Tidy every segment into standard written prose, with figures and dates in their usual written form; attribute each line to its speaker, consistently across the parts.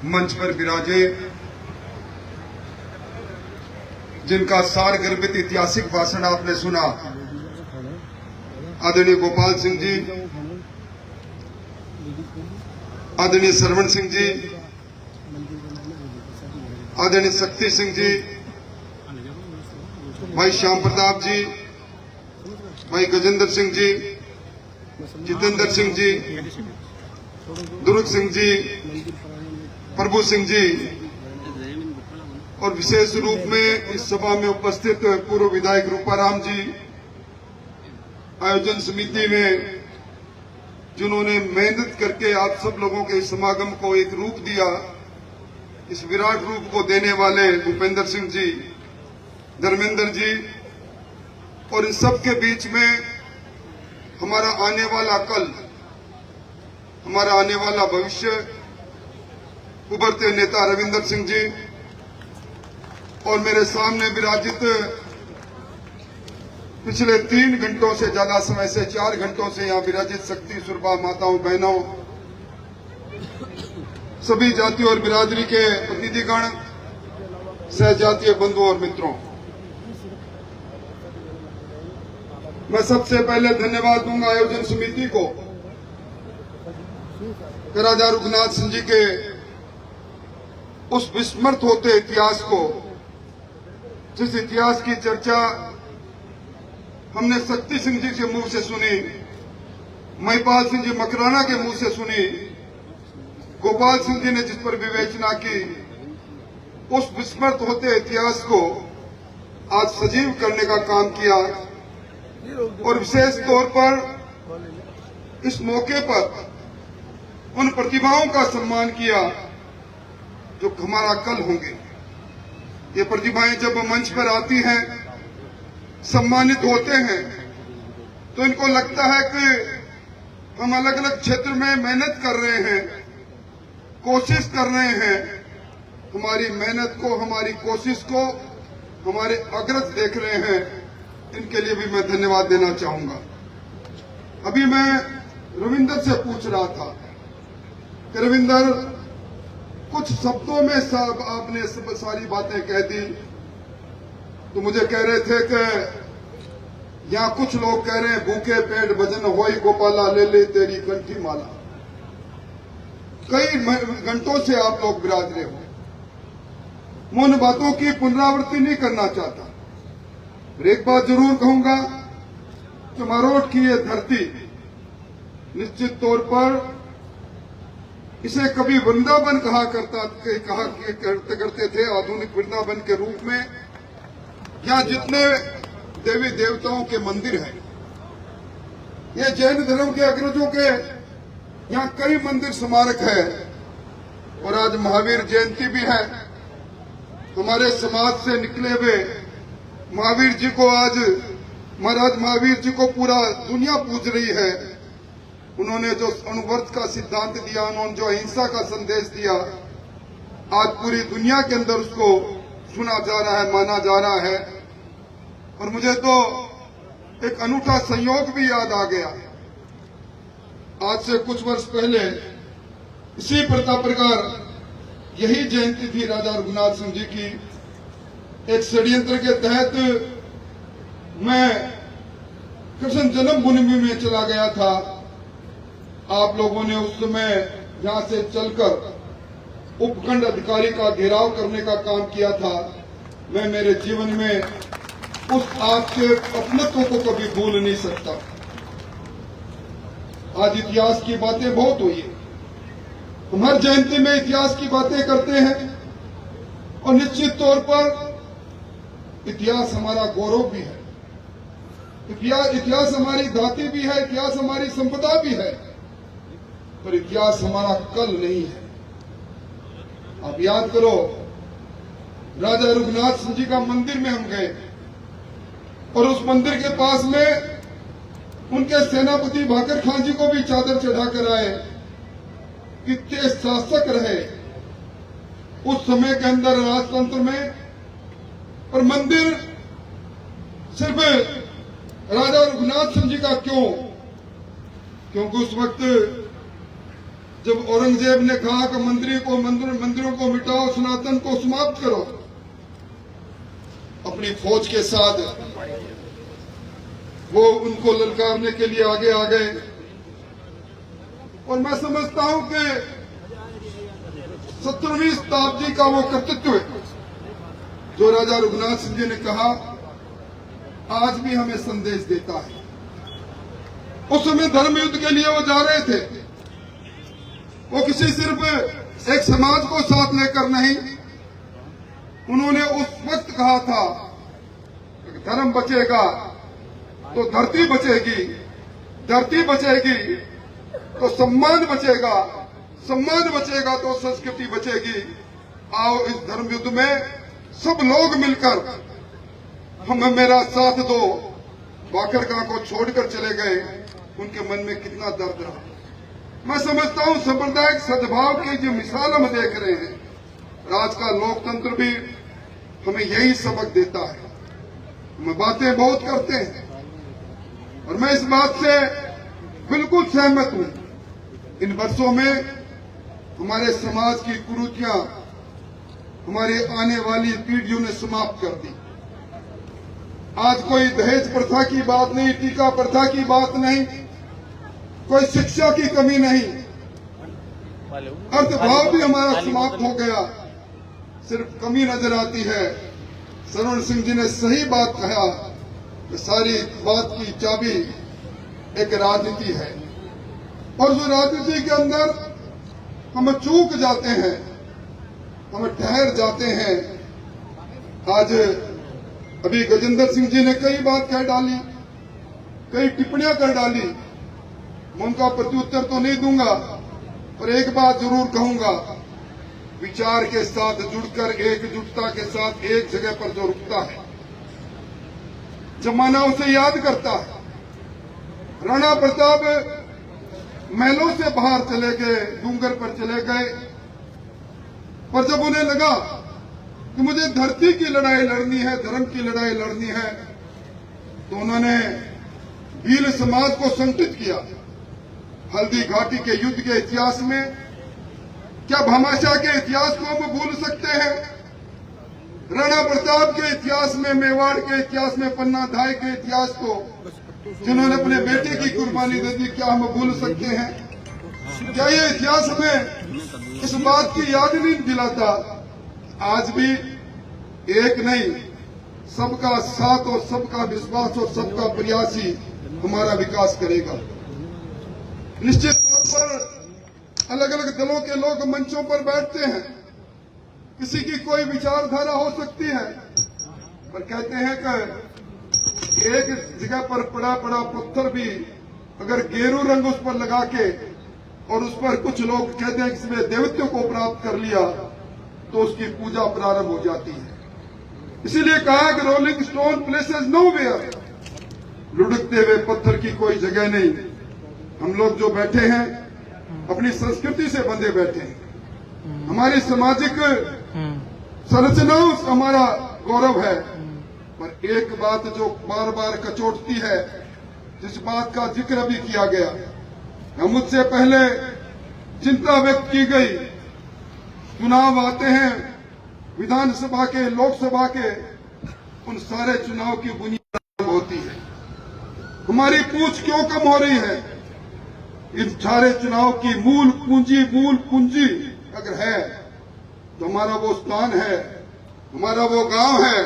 Speaker 1: मंच पर विराजे, जिनका सार गर्भित ऐतिहासिक भाषण आपने सुना, आदरणीय गोपाल सिंह जी, आदरणीय सरवण सिंह जी, आदरणीय शक्ति सिंह जी, भाई श्याम प्रताप जी, भाई गजेंद्र सिंह जी, जितेंद्र सिंह जी, दुर्ग सिंह जी, प्रभु सिंह जी और विशेष रूप में इस सभा में उपस्थित पूर्व विधायक रूपाराम जी, आयोजन समिति में जिन्होंने मेहनत करके आप सब लोगों के इस समागम को एक रूप दिया, इस विराट रूप को देने वाले भूपेंद्र सिंह जी, धर्मेंद्र जी, और इन सब के बीच में हमारा आने वाला कल, हमारा आने वाला भविष्य, उभरते नेता रविंदर सिंह जी और मेरे सामने विराजित पिछले 3 घंटों से ज्यादा समय से 4 घंटों से यहाँ विराजित शक्ति सुरभा माताओं बहनों, सभी जातियों और बिरादरी के प्रतिनिधिगण, सहजातीय बंधुओं और मित्रों, मैं सबसे पहले धन्यवाद दूंगा आयोजन समिति को, राजा रघुनाथ सिंह जी के उस विस्मृत होते इतिहास को, जिस इतिहास की चर्चा हमने शक्ति सिंह जी के मुंह से सुनी, महिपाल सिंह जी मकराना के मुंह से सुनी, गोपाल सिंह जी ने जिस पर विवेचना की, उस विस्मृत होते इतिहास को आज सजीव करने का काम किया और विशेष तौर पर इस मौके पर उन प्रतिभाओं का सम्मान किया जो हमारा कल होंगे। ये प्रतिभाएं जब मंच पर आती हैं, सम्मानित होते हैं, तो इनको लगता है कि हम अलग अलग क्षेत्र में मेहनत कर रहे हैं, कोशिश कर रहे हैं, हमारी मेहनत को, हमारी कोशिश को हमारे अग्रज देख रहे हैं। इनके लिए भी मैं धन्यवाद देना चाहूंगा। अभी मैं रविंदर से पूछ रहा था कि रविंदर, कुछ शब्दों में सब आपने सब सारी बातें कह दी, तो मुझे कह रहे थे कि यहाँ कुछ लोग कह रहे हैं भूखे पेट भजन होई गोपाला ले ले तेरी कंठी माला। कई घंटों से आप लोग विराज रहे हो, मैं उन बातों की पुनरावृत्ति नहीं करना चाहता। एक बात जरूर कहूंगा कि मारोट की ये धरती निश्चित तौर पर इसे कभी वृंदावन कहा करते थे, आधुनिक वृंदावन के रूप में। यहाँ जितने देवी देवताओं के मंदिर हैं, ये जैन धर्म के अग्रजों के यहाँ कई मंदिर स्मारक है, और आज महावीर जयंती भी है। हमारे समाज से निकले हुए महावीर जी को आज, महाराज महावीर जी को पूरा दुनिया पूज रही है। उन्होंने जो अणुवर्त का सिद्धांत दिया, उन्होंने जो अहिंसा का संदेश दिया, आज पूरी दुनिया के अंदर उसको सुना जा रहा है, माना जा रहा है। और मुझे तो एक अनूठा संयोग भी याद आ गया। आज से कुछ वर्ष पहले इसी प्रकार यही जयंती थी राजा रघुनाथ सिंह जी की। एक षड्यंत्र के तहत मैं कृष्ण जन्मभूमि में चला गया था। आप लोगों ने उस समय यहां से चलकर उपखंड अधिकारी का घेराव करने का काम किया था। मैं मेरे जीवन में उस आपके अपनत्व को कभी भूल नहीं सकता। आज इतिहास की बातें बहुत हुई है, हम हर जयंती में इतिहास की बातें करते हैं, और निश्चित तौर पर इतिहास हमारा गौरव भी है, इतिहास हमारी धाती भी है, इतिहास हमारी संपदा भी है, पर इतिहास हमारा कल नहीं है। आप याद करो, राजा रघुनाथ सिंह जी का मंदिर में हम गए और उस मंदिर के पास में उनके सेनापति भाकर खान जी को भी चादर चढ़ाकर आए। कितने शासक रहे उस समय के अंदर राजतंत्र में, और मंदिर सिर्फ राजा रघुनाथ सिंह जी का क्यों? क्योंकि उस वक्त जब औरंगजेब ने कहा कि मंदिरों को मिटाओ, सनातन को समाप्त करो, अपनी फौज के साथ वो उनको ललकारने के लिए आगे आ गए। और मैं समझता हूं कि 17वीं शताब्दी का वो कर्तृत्व जो राजा रघुनाथ सिंह जी ने कहा, आज भी हमें संदेश देता है। उस समय धर्म युद्ध के लिए वो जा रहे थे। वो किसी सिर्फ एक समाज को साथ लेकर नहीं, उन्होंने उस वक्त कहा था कि धर्म बचेगा तो धरती बचेगी, धरती बचेगी तो सम्मान बचेगा, सम्मान बचेगा तो संस्कृति बचेगी। आओ इस धर्म युद्ध में सब लोग मिलकर हमें मेरा साथ दो। बाकरगाह को छोड़कर चले गए, उनके मन में कितना दर्द रहा। मैं समझता हूं सांप्रदायिक सद्भाव की जो मिसाल हम देख रहे हैं, आज का लोकतंत्र भी हमें यही सबक देता है। हम बातें बहुत करते हैं और मैं इस बात से बिल्कुल सहमत हूं। इन वर्षों में हमारे समाज की कुरीतियां हमारी आने वाली पीढ़ियों ने समाप्त कर दी। आज कोई दहेज प्रथा की बात नहीं, टीका प्रथा की बात नहीं, कोई शिक्षा की कमी नहीं, अर्थभाव भी हमारा समाप्त हो गया। सिर्फ कमी नजर आती है। सरवण सिंह जी ने सही बात कहा कि सारी बात की चाबी एक राजनीति है, और जो राजनीति के अंदर हम चूक जाते हैं, हम ठहर जाते हैं। आज अभी गजेंद्र सिंह जी ने कई बात कह डाली, कई टिप्पणियां कर डाली। मैं उनका प्रत्युत्तर तो नहीं दूंगा, पर एक बात जरूर कहूंगा, विचार के साथ जुड़कर एकजुटता के साथ एक जगह पर जो रुकता है, जमाना उसे याद करता है। राणा प्रताप महलों से बाहर चले गए, डूंगर पर चले गए, पर जब उन्हें लगा कि मुझे धरती की लड़ाई लड़नी है, धर्म की लड़ाई लड़नी है, तो उन्होंने भील समाज को संगठित किया। हल्दी घाटी के युद्ध के इतिहास में, क्या भामाशाह के इतिहास को हम भूल सकते हैं? राणा प्रताप के इतिहास में, मेवाड़ के इतिहास में, पन्ना धाय के इतिहास को, जिन्होंने अपने बेटे की कुर्बानी दे दी, क्या हम भूल सकते हैं? क्या ये इतिहास हमें इस बात की याद नहीं दिलाता? आज भी एक नहीं, सबका साथ और सबका विश्वास और सबका प्रयास ही हमारा विकास करेगा। निश्चित तौर पर अलग अलग दलों के लोग मंचों पर बैठते हैं, किसी की कोई विचारधारा हो सकती है, पर कहते हैं कि एक जगह पर पड़ा पत्थर भी अगर गेरू रंग उस पर लगा के और उस पर कुछ लोग कहते हैं कि इसमें देवत्व को प्राप्त कर लिया, तो उसकी पूजा प्रारंभ हो जाती है। इसीलिए कहा कि रोलिंग स्टोन प्लेसेस नोवेयर, लुढ़कते हुए पत्थर की कोई जगह नहीं। हम लोग जो बैठे हैं अपनी संस्कृति से बंधे बैठे हैं, हमारी सामाजिक संरचनाओं से हमारा गौरव है। पर एक बात जो बार बार कचोटती है, जिस बात का जिक्र अभी किया गया, मुझसे पहले चिंता व्यक्त की गई, चुनाव आते हैं विधानसभा के, लोकसभा के, उन सारे चुनाव की बुनियाद होती है। हमारी पूंछ क्यों कम हो रही है? इन सारे चुनाव की मूल पूंजी अगर है तो हमारा वो स्थान है, हमारा वो गांव है,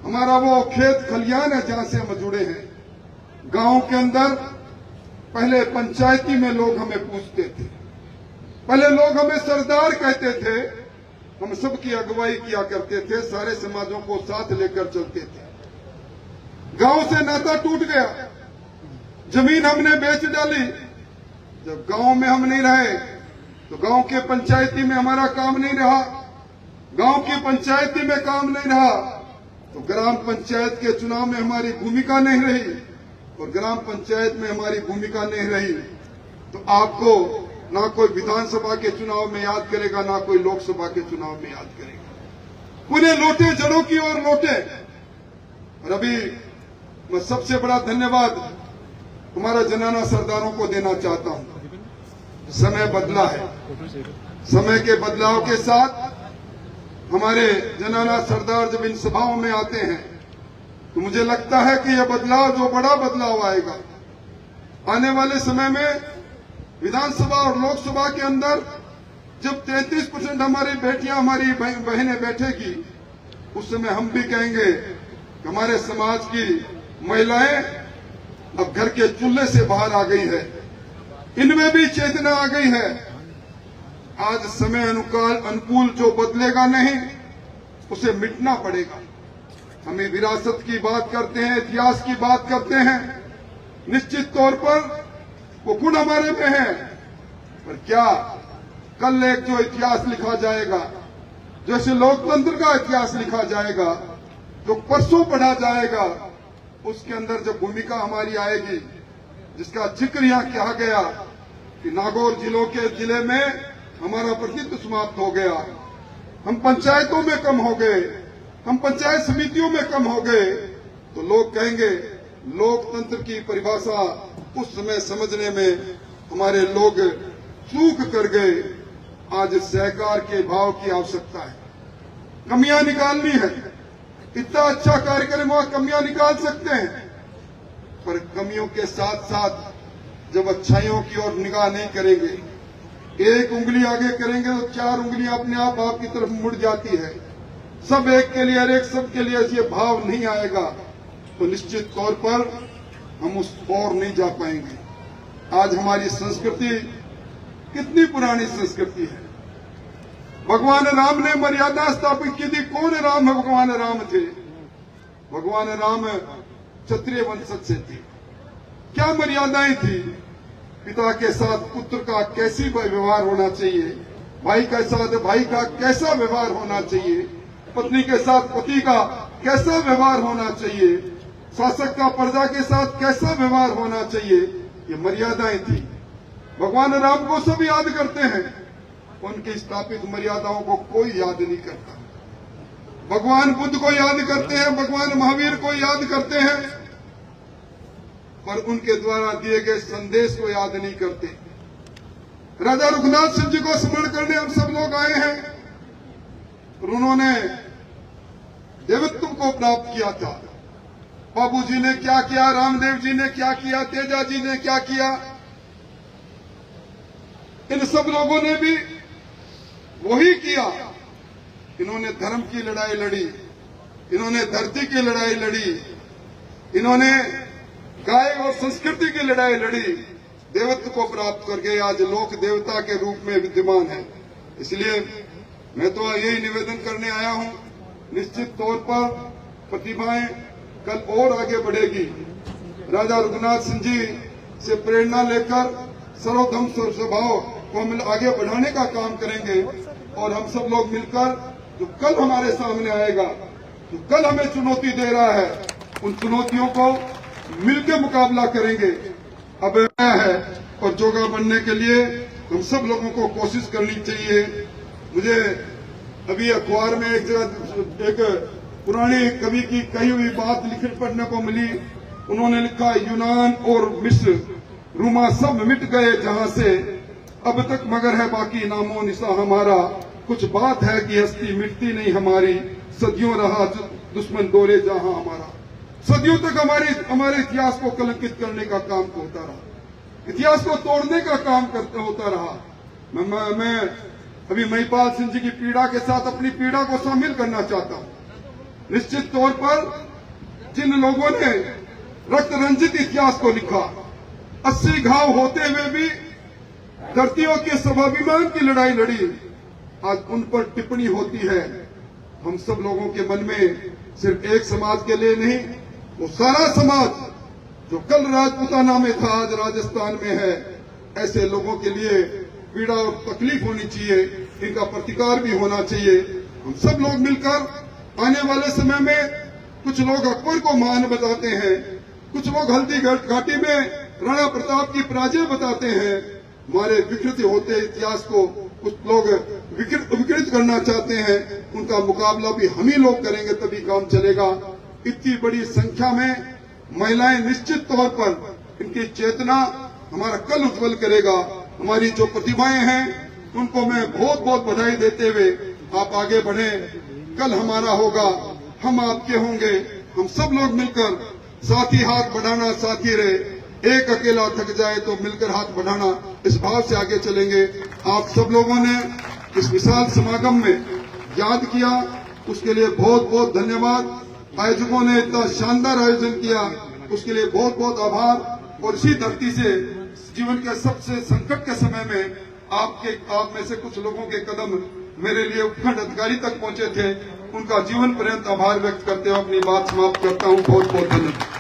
Speaker 1: हमारा वो खेत खलियान है जहां से हम जुड़े हैं। गांव के अंदर पहले पंचायती में लोग हमें पूछते थे, पहले लोग हमें सरदार कहते थे, हम सबकी अगुवाई किया करते थे, सारे समाजों को साथ लेकर चलते थे। गांव से नाता टूट गया, जमीन हमने बेच डाली। जब गांव में हम नहीं रहे तो गांव के पंचायती में हमारा काम नहीं रहा, गांव की पंचायती में काम नहीं रहा तो ग्राम पंचायत के चुनाव में हमारी भूमिका नहीं रही, और ग्राम पंचायत में हमारी भूमिका नहीं रही तो आपको ना कोई विधानसभा के चुनाव में याद करेगा, ना कोई लोकसभा के चुनाव में याद करेगा। उन्हें लौटे जड़ों की ओर लौटे। और अभी मैं सबसे बड़ा धन्यवाद हमारा जनाना सरदारों को देना चाहता हूं। समय बदला है। समय के बदलाव के साथ हमारे जनाना सरदार जब इन सभाओं में आते हैं तो मुझे लगता है कि यह बदलाव जो बड़ा बदलाव आएगा आने वाले समय में विधानसभा और लोकसभा के अंदर जब 33% हमारी बेटियां हमारी बहनें बैठेगी उस समय हम भी कहेंगे कि हमारे समाज की महिलाएं अब घर के चूल्हे से बाहर आ गई है, इनमें भी चेतना आ गई है। आज समय अनुकूल जो बदलेगा नहीं उसे मिटना पड़ेगा। हमें विरासत की बात करते हैं, इतिहास की बात करते हैं, निश्चित तौर पर वो गुण हमारे में है, पर क्या कल एक जो इतिहास लिखा जाएगा, जैसे लोकतंत्र का इतिहास लिखा जाएगा, जो परसों पढ़ा जाएगा, उसके अंदर जब भूमिका हमारी आएगी, जिसका जिक्र यहाँ किया गया कि नागौर जिले में हमारा प्रतिनिधित्व समाप्त हो गया, हम पंचायतों में कम हो गए, हम पंचायत समितियों में कम हो गए, तो लोग कहेंगे लोकतंत्र की परिभाषा उस समय समझने में हमारे लोग चूक कर गए। आज सहकार के भाव की आवश्यकता है, कमियां निकालनी है। इतना अच्छा कार्यक्रम वहां कमियां निकाल सकते हैं, पर कमियों के साथ साथ जब अच्छाइयों की ओर निगाह नहीं करेंगे, एक उंगली आगे करेंगे तो 4 उंगलियां अपने आप आपकी तरफ मुड़ जाती है। सब एक के लिए, एक सब के लिए ये भाव नहीं आएगा तो निश्चित तौर पर हम उस ओर नहीं जा पाएंगे। आज हमारी संस्कृति कितनी पुरानी संस्कृति है। भगवान राम ने मर्यादा स्थापित की थी। कौन राम है? भगवान राम थे। भगवान राम क्षत्रिय वंशज से थे। क्या मर्यादाएं थी? पिता के साथ पुत्र का कैसी व्यवहार होना चाहिए, भाई के साथ भाई का कैसा व्यवहार होना चाहिए, पत्नी के साथ पति का कैसा व्यवहार होना चाहिए, शासक का प्रजा के साथ कैसा व्यवहार होना चाहिए, ये मर्यादाएं थी। भगवान राम को सब याद करते हैं, उनकी स्थापित मर्यादाओं को कोई याद नहीं करता। भगवान बुद्ध को याद करते हैं, भगवान महावीर को याद करते हैं, पर उनके द्वारा दिए गए संदेश को याद नहीं करते। राजा रघुनाथ सिंह जी को स्मरण करने हम सब लोग आए हैं, और उन्होंने देवत्व को प्राप्त किया था। बाबू जी ने क्या किया, रामदेव जी ने क्या किया, तेजा जी ने क्या किया, इन सब लोगों ने भी वही किया। इन्होंने धर्म की लड़ाई लड़ी, इन्होंने धरती की लड़ाई लड़ी, इन्होंने गाय और संस्कृति की लड़ाई लड़ी, देवत्व को प्राप्त करके आज लोक देवता के रूप में विद्यमान है। इसलिए मैं तो यही निवेदन करने आया हूं, निश्चित तौर पर प्रतिभाएं कल और आगे बढ़ेगी। राजा रघुनाथ सिंह जी से प्रेरणा लेकर सर्वधर्म सर्वस्वभाव को हम आगे बढ़ाने का काम करेंगे, और हम सब लोग मिलकर जो कल हमारे सामने आएगा, जो कल हमें चुनौती दे रहा है, उन चुनौतियों को मिलकर मुकाबला करेंगे। अब है और जोगा बनने के लिए हम सब लोगों को कोशिश करनी चाहिए। मुझे अभी अखबार में एक पुराने कवि की कही हुई बात लिखित पढ़ने को मिली। उन्होंने लिखा, यूनान और मिस्र रूमा सब मिट गए जहां से, अब तक मगर है बाकी नामो निशा हमारा, कुछ बात है कि हस्ती मिटती नहीं हमारी, सदियों रहा दुश्मन दौरे जहां हमारा। सदियों तक हमारे इतिहास को कलंकित करने का काम होता रहा, इतिहास को तोड़ने का काम होता रहा। मैं अभी महिपाल सिंह जी की पीड़ा के साथ अपनी पीड़ा को शामिल करना चाहता हूं। निश्चित तौर पर जिन लोगों ने रक्त रंजित इतिहास को लिखा, 80 घाव होते हुए भी धरतियों के स्वाभिमान की लड़ाई लड़ी, आज उन पर टिप्पणी होती है। हम सब लोगों के मन में सिर्फ एक समाज के लिए नहीं, वो सारा समाज जो कल राजपूताना में था आज राजस्थान में है, ऐसे लोगों के लिए पीड़ा और तकलीफ होनी चाहिए, इनका प्रतिकार भी होना चाहिए। हम सब लोग मिलकर आने वाले समय में, कुछ लोग अकबर को महान बताते हैं, कुछ लोग हल्दी घाटी में राणा प्रताप की पराजय बताते हैं, हमारे विकृत होते इतिहास को कुछ लोग विकृत करना चाहते हैं, उनका मुकाबला भी हम ही लोग करेंगे तभी काम चलेगा। इतनी बड़ी संख्या में महिलाएं निश्चित तौर पर इनकी चेतना हमारा कल उज्जवल करेगा। हमारी जो प्रतिभाएं हैं उनको मैं बहुत बहुत बधाई देते हुए आप आगे बढ़े। कल हमारा होगा, हम आपके होंगे, हम सब लोग मिलकर साथी हाथ बढ़ाना, साथी रहे। एक अकेला थक जाए तो मिलकर हाथ बढ़ाना, इस भाव से आगे चलेंगे। आप सब लोगों ने इस विशाल समागम में याद किया, उसके लिए बहुत बहुत धन्यवाद। आयोजकों ने इतना शानदार आयोजन किया, उसके लिए बहुत बहुत आभार। और इसी धरती से जीवन के सबसे संकट के समय में आप में से कुछ लोगों के कदम मेरे लिए उपखंड अधिकारी तक पहुंचे थे, उनका जीवन पर्यंत आभार व्यक्त करते हुए अपनी बात समाप्त करता हूं। बहुत बहुत धन्यवाद।